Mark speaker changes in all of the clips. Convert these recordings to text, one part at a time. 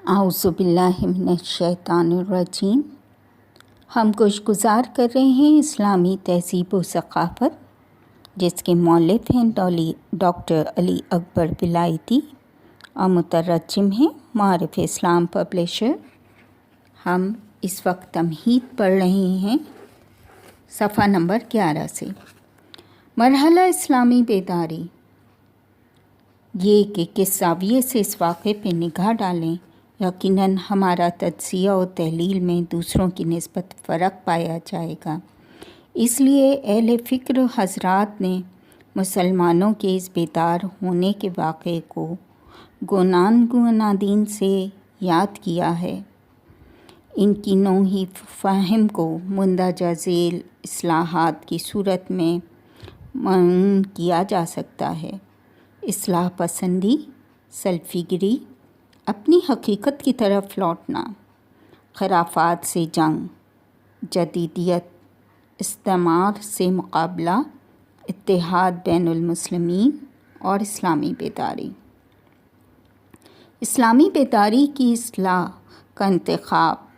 Speaker 1: اعوذ باللہ من الشیطان الرجیم۔ ہم گزار کر رہے ہیں اسلامی تہذیب و ثقافت، جس کے مؤلف ہیں ڈاکٹر علی اکبر ولایتی اور مترجم ہیں معارف اسلام پبلشر۔ ہم اس وقت تمہید پڑھ رہے ہیں صفحہ نمبر 11 سے۔ مرحلہ اسلامی بیداری، یہ کہ کس زاویے سے اس واقعے پہ نگاہ ڈالیں، یقیناً ہمارا تجزیہ و تحلیل میں دوسروں کی نسبت فرق پایا جائے گا۔ اس لیے اہل فکر حضرات نے مسلمانوں کے اس بیدار ہونے کے واقعے کو گنادین سے یاد کیا ہے۔ ان کی نوعی فہم کو مندرجہ ذیل اصلاحات کی صورت میں معین کیا جا سکتا ہے: اصلاح پسندی، سلفی گری، اپنی حقیقت کی طرف لوٹنا، خرافات سے جنگ، جدیدیت، استعمار سے مقابلہ، اتحاد بین المسلمین اور اسلامی بیداری۔ اسلامی بیداری کی اصطلاح کا انتخاب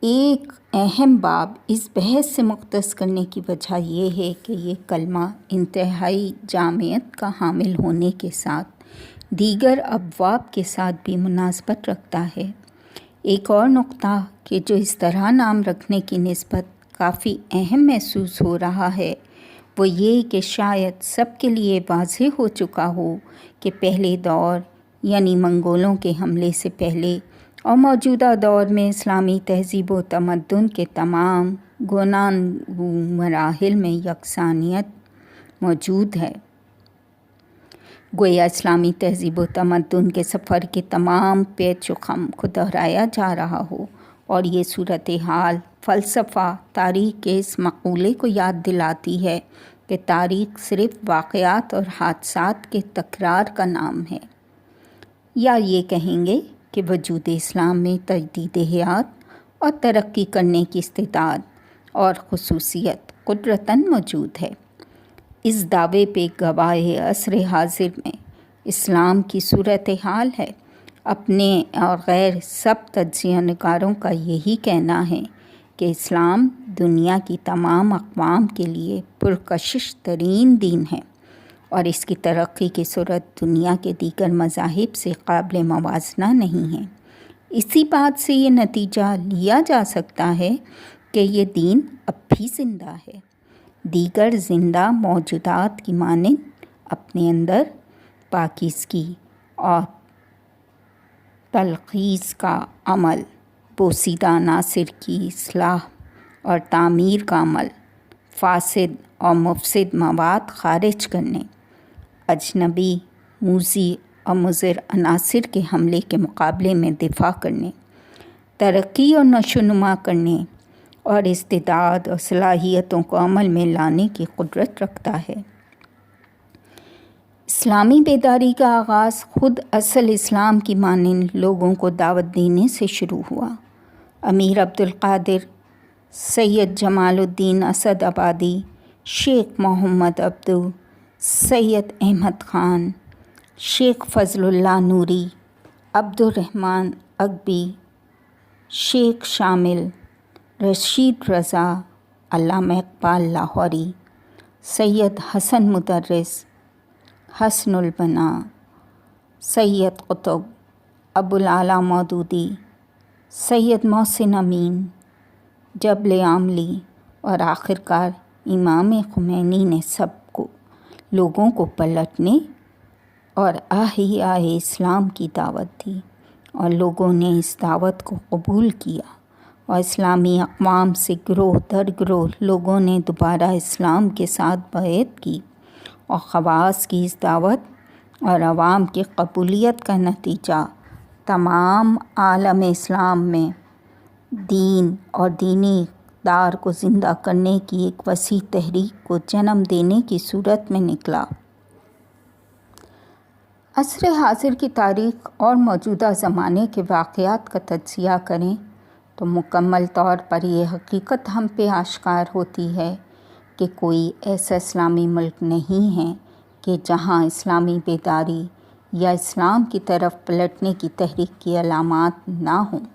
Speaker 1: ایک اہم باب اس بحث سے مختص کرنے کی وجہ یہ ہے کہ یہ کلمہ انتہائی جامعیت کا حامل ہونے کے ساتھ دیگر ابواب کے ساتھ بھی مناسبت رکھتا ہے۔ ایک اور نقطہ کہ جو اس طرح نام رکھنے کی نسبت کافی اہم محسوس ہو رہا ہے وہ یہ کہ شاید سب کے لیے واضح ہو چکا ہو کہ پہلے دور یعنی منگولوں کے حملے سے پہلے اور موجودہ دور میں اسلامی تہذیب و تمدن کے تمام گوناگوں مراحل میں یکسانیت موجود ہے۔ گویا اسلامی تہذیب و تمدن کے سفر کے تمام پیچ و خم کو دہرایا جا رہا ہو، اور یہ صورتحال فلسفہ تاریخ کے اس مقولے کو یاد دلاتی ہے کہ تاریخ صرف واقعات اور حادثات کے تکرار کا نام ہے۔ یا یہ کہیں گے کہ وجود اسلام میں تجدید حیات اور ترقی کرنے کی استعداد اور خصوصیت قدرتاً موجود ہے۔ اس دعوے پہ گواہ عصر حاضر میں اسلام کی صورتحال ہے۔ اپنے اور غیر سب تجزیہ نگاروں کا یہی کہنا ہے کہ اسلام دنیا کی تمام اقوام کے لیے پرکشش ترین دین ہے، اور اس کی ترقی کی صورت دنیا کے دیگر مذاہب سے قابل موازنہ نہیں ہے۔ اسی بات سے یہ نتیجہ لیا جا سکتا ہے کہ یہ دین اب بھی زندہ ہے، دیگر زندہ موجودات کی مانند اپنے اندر پاکیزگی اور تلخیص کا عمل، پوشیدہ عناصر کی اصلاح اور تعمیر کا عمل، فاسد اور مفسد مواد خارج کرنے، اجنبی، موذی اور مضر عناصر کے حملے کے مقابلے میں دفاع کرنے، ترقی اور نشو و نما کرنے اور استعداد اور صلاحیتوں کو عمل میں لانے کی قدرت رکھتا ہے۔ اسلامی بیداری کا آغاز خود اصل اسلام کی مانند لوگوں کو دعوت دینے سے شروع ہوا۔ امیر عبدالقادر، سید جمال الدین اسد آبادی، شیخ محمد عبدو، سید احمد خان، شیخ فضل اللہ نوری، عبدالرحمن اغبی، شیخ شامل، رشید رضا، علامہ اقبال لاہوری، سید حسن مدرس، حسن البنا، سید قطب، ابوالعلا مودودی، سید محسن امین، جبل عاملی اور آخرکار امام خمینی نے سب کو لوگوں کو پلٹنے اور آہی آہی اسلام کی دعوت دی، اور لوگوں نے اس دعوت کو قبول کیا، اور اسلامی اقوام سے گروہ در گروہ لوگوں نے دوبارہ اسلام کے ساتھ بیعت کی، اور خواص کی اس دعوت اور عوام کی قبولیت کا نتیجہ تمام عالم اسلام میں دین اور دینی اقدار کو زندہ کرنے کی ایک وسیع تحریک کو جنم دینے کی صورت میں نکلا۔ عصر حاضر کی تاریخ اور موجودہ زمانے کے واقعات کا تجزیہ کریں تو مکمل طور پر یہ حقیقت ہم پہ آشکار ہوتی ہے کہ کوئی ایسا اسلامی ملک نہیں ہے کہ جہاں اسلامی بیداری یا اسلام کی طرف پلٹنے کی تحریک کی علامات نہ ہوں،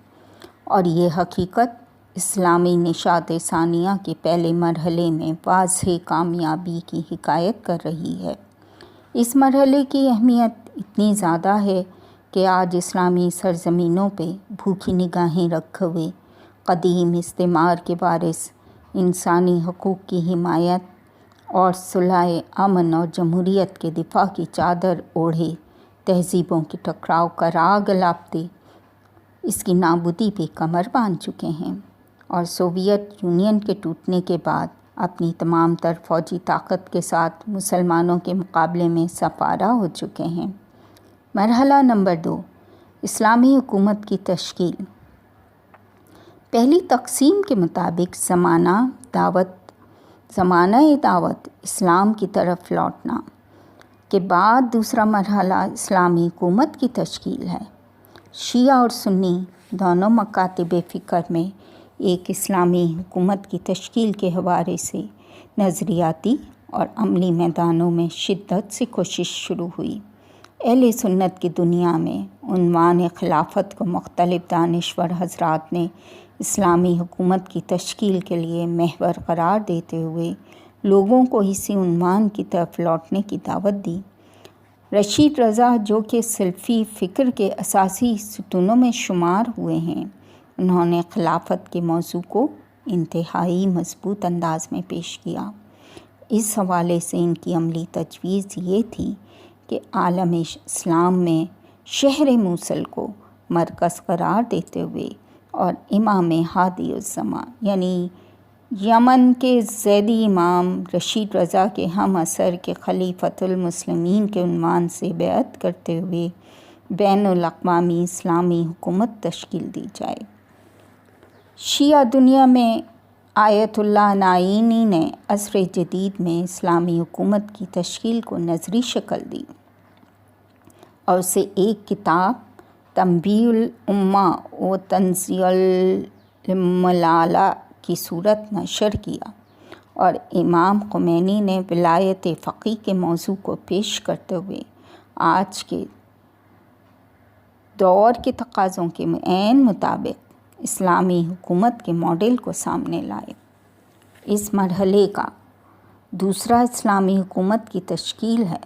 Speaker 1: اور یہ حقیقت اسلامی نشاط ثانیہ کے پہلے مرحلے میں واضح کامیابی کی حکایت کر رہی ہے۔ اس مرحلے کی اہمیت اتنی زیادہ ہے کہ آج اسلامی سرزمینوں پہ بھوکی نگاہیں رکھے ہوئے قدیم استعمار کے وارث انسانی حقوق کی حمایت اور صلح امن اور جمہوریت کے دفاع کی چادر اوڑھے تہذیبوں کے ٹکراؤ کا راگ الاپتے اس کی نابودی پہ کمر باندھ چکے ہیں، اور سوویت یونین کے ٹوٹنے کے بعد اپنی تمام تر فوجی طاقت کے ساتھ مسلمانوں کے مقابلے میں سپارہ ہو چکے ہیں۔ مرحلہ نمبر 2، اسلامی حکومت کی تشکیل۔ پہلی تقسیم کے مطابق زمانہ دعوت اسلام کی طرف لوٹنا کے بعد دوسرا مرحلہ اسلامی حکومت کی تشکیل ہے۔ شیعہ اور سنی دونوں مکاتب فکر میں ایک اسلامی حکومت کی تشکیل کے حوالے سے نظریاتی اور عملی میدانوں میں شدت سے کوشش شروع ہوئی۔ اہل سنت کی دنیا میں عنوان خلافت کو مختلف دانشور حضرات نے اسلامی حکومت کی تشکیل کے لیے محور قرار دیتے ہوئے لوگوں کو اسی عنوان کی طرف لوٹنے کی دعوت دی۔ رشید رضا، جو کہ سلفی فکر کے اساسی ستونوں میں شمار ہوئے ہیں، انہوں نے خلافت کے موضوع کو انتہائی مضبوط انداز میں پیش کیا۔ اس حوالے سے ان کی عملی تجویز یہ تھی کہ عالم اسلام میں شہر موصل کو مرکز قرار دیتے ہوئے اور امام ہادی الزمان یعنی یمن کے زیدی امام رشید رضا کے ہم اثر کے خلیفۃ المسلمین کے عنوان سے بیعت کرتے ہوئے بین الاقوامی اسلامی حکومت تشکیل دی جائے۔ شیعہ دنیا میں آیت اللہ نعینی نے عصر جدید میں اسلامی حکومت کی تشکیل کو نظری شکل دی اور اسے ایک کتاب تنبیہ الامہ و تنزیہ الملالہ کی صورت نشر کیا، اور امام خمینی نے ولایت فقیہ کے موضوع کو پیش کرتے ہوئے آج کے دور کے تقاضوں کے عین مطابق اسلامی حکومت کے ماڈل کو سامنے لائے۔ اس مرحلے کا دوسرا اسلامی حکومت کی تشکیل ہے۔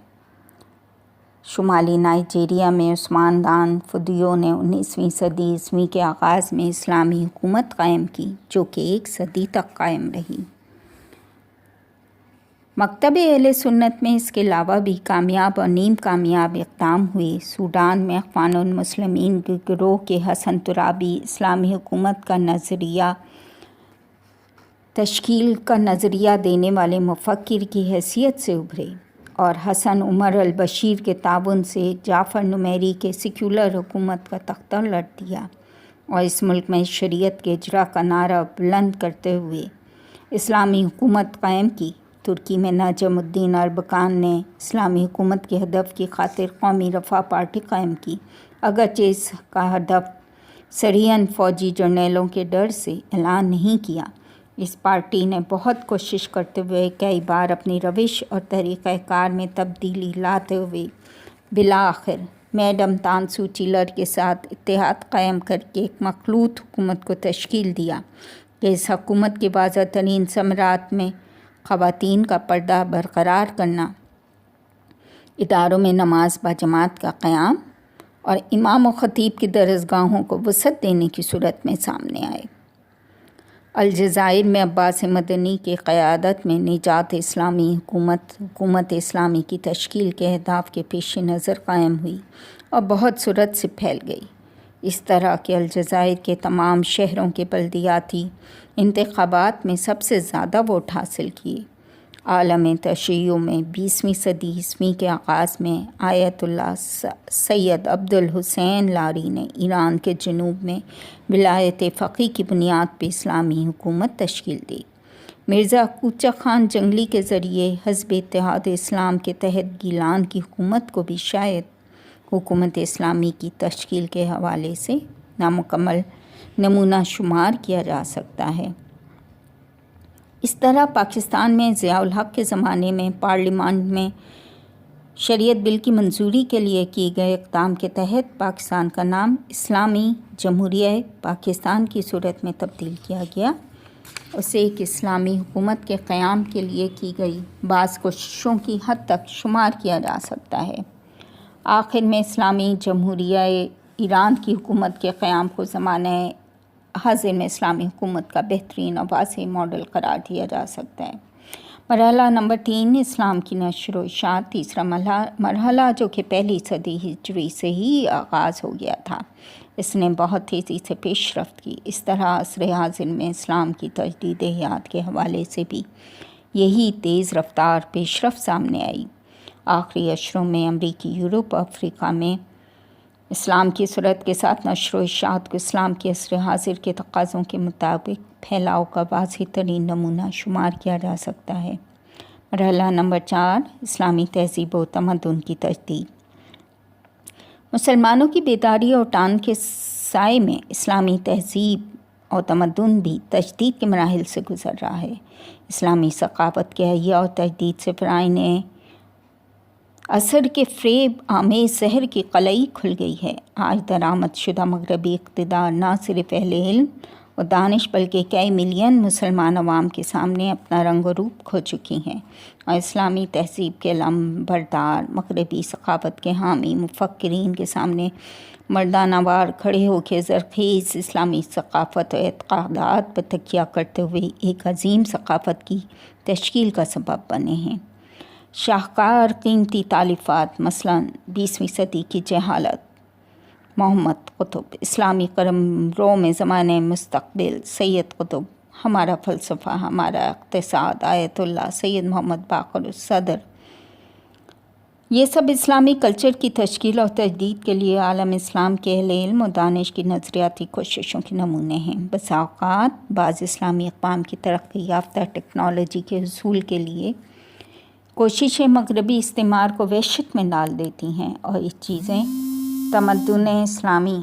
Speaker 1: شمالی نائجیریا میں عثمان دان فودیو نے 19ویں صدی عیسوی کے آغاز میں اسلامی حکومت قائم کی، جو کہ 1 صدی تک قائم رہی۔ مکتب اہل سنت میں اس کے علاوہ بھی کامیاب اور نیم کامیاب اقدام ہوئے۔ سوڈان میں اخوان المسلمین کے گروہ کے حسن ترابی اسلامی حکومت کا نظریہ تشکیل کا نظریہ دینے والے مفکر کی حیثیت سے ابھرے، اور حسن عمر البشیر کے تعاون سے جعفر نمیری کے سیکولر حکومت کا تختہ الٹ دیا، اور اس ملک میں شریعت کے اجرا کا نعرہ بلند کرتے ہوئے اسلامی حکومت قائم کی۔ ترکی میں نجم الدین اربکان نے اسلامی حکومت کے ہدف کی خاطر قومی رفاہ پارٹی قائم کی، اگرچہ اس کا ہدف صریحاً فوجی جرنیلوں کے ڈر سے اعلان نہیں کیا۔ اس پارٹی نے بہت کوشش کرتے ہوئے کئی بار اپنی روش اور طریقہ کار میں تبدیلی لاتے ہوئے بالآخر میڈم تانسو چیلر کے ساتھ اتحاد قائم کر کے ایک مخلوط حکومت کو تشکیل دیا کہ اس حکومت کے واضح ترین ثمرات میں خواتین کا پردہ برقرار کرنا، اداروں میں نماز باجماعت کا قیام، اور امام و خطیب کی درسگاہوں کو وسعت دینے کی صورت میں سامنے آئے۔ الجزائر میں عباس مدنی کی قیادت میں نجات اسلامی حکومت اسلامی کی تشکیل کے اہداف کے پیش نظر قائم ہوئی اور بہت سرعت سے پھیل گئی۔ اس طرح کہ الجزائر کے تمام شہروں کے بلدیاتی انتخابات میں سب سے زیادہ ووٹ حاصل کیے۔ عالم تشیع میں 20ویں صدی عیسوی کے آغاز میں آیت اللہ سید عبد الحسین لاری نے ایران کے جنوب میں ولایت فقیہ کی بنیاد پہ اسلامی حکومت تشکیل دی۔ مرزا کوچہ خان جنگلی کے ذریعے حزب اتحاد اسلام کے تحت گیلان کی حکومت کو بھی شاید حکومت اسلامی کی تشکیل کے حوالے سے نامکمل نمونہ شمار کیا جا سکتا ہے۔ اس طرح پاکستان میں ضیاء الحق کے زمانے میں پارلیمان میں شریعت بل کی منظوری کے لیے کیے گئے اقدام کے تحت پاکستان کا نام اسلامی جمہوریہ پاکستان کی صورت میں تبدیل کیا گیا. اسے ایک اسلامی حکومت کے قیام کے لیے کی گئی بعض کوششوں کی حد تک شمار کیا جا سکتا ہے. آخر میں اسلامی جمہوریہ ایران کی حکومت کے قیام کو زمانہ حاضر میں اسلامی حکومت کا بہترین اور واضح ماڈل قرار دیا جا سکتا ہے. مرحلہ نمبر 3 اسلام کی نشر و اشاعت. تیسرا مرحلہ جو کہ پہلی صدی ہجری سے ہی آغاز ہو گیا تھا، اس نے بہت تیزی سے پیش رفت کی. اس طرح عصر حاضر میں اسلام کی تجدید حیات کے حوالے سے بھی یہی تیز رفتار پیش رفت سامنے آئی. آخری اشروں میں امریکی، یورپ اور افریقہ میں اسلام کی صورت کے ساتھ نشر و اشاعت کو اسلام کے عصر حاضر کے تقاضوں کے مطابق پھیلاؤ کا واضح ترین نمونہ شمار کیا جا سکتا ہے. مرحلہ نمبر 4 اسلامی تہذیب و تمدن کی تجدید. مسلمانوں کی بیداری اور ٹان کے سائے میں اسلامی تہذیب اور تمدن بھی تجدید کے مراحل سے گزر رہا ہے. اسلامی ثقافت کے احیاء اور تجدید سے فرائض عصر کے فریب آمیز زہر کی قلعی کھل گئی ہے. آج درآمد شدہ مغربی اقتدار نہ صرف اہل علم و دانش بلکہ کئی ملین مسلمان عوام کے سامنے اپنا رنگ و روپ کھو چکی ہیں، اور اسلامی تہذیب کے علمبردار مغربی ثقافت کے حامی مفکرین کے سامنے مردانہ وار کھڑے ہو کے زرخیز اسلامی ثقافت و اعتقادات پر تکیہ کرتے ہوئے ایک عظیم ثقافت کی تشکیل کا سبب بنے ہیں. شاہکار قیمتی تالیفات مثلاً 20ویں صدی کی جہالت محمد قطب، اسلامی قلمرو میں زمانۂ مستقبل سید قطب، ہمارا فلسفہ ہمارا اقتصاد آیت اللہ سید محمد باقر الصدر، یہ سب اسلامی کلچر کی تشکیل اور تجدید کے لیے عالم اسلام کے اہل علم و دانش کی نظریاتی کوششوں کے نمونے ہیں. بسا اوقات بعض اسلامی اقوام کی ترقی یافتہ ٹیکنالوجی کے حصول کے لیے کوششیں مغربی استعمار کو وحشت میں ڈال دیتی ہیں، اور یہ چیزیں تمدن اسلامی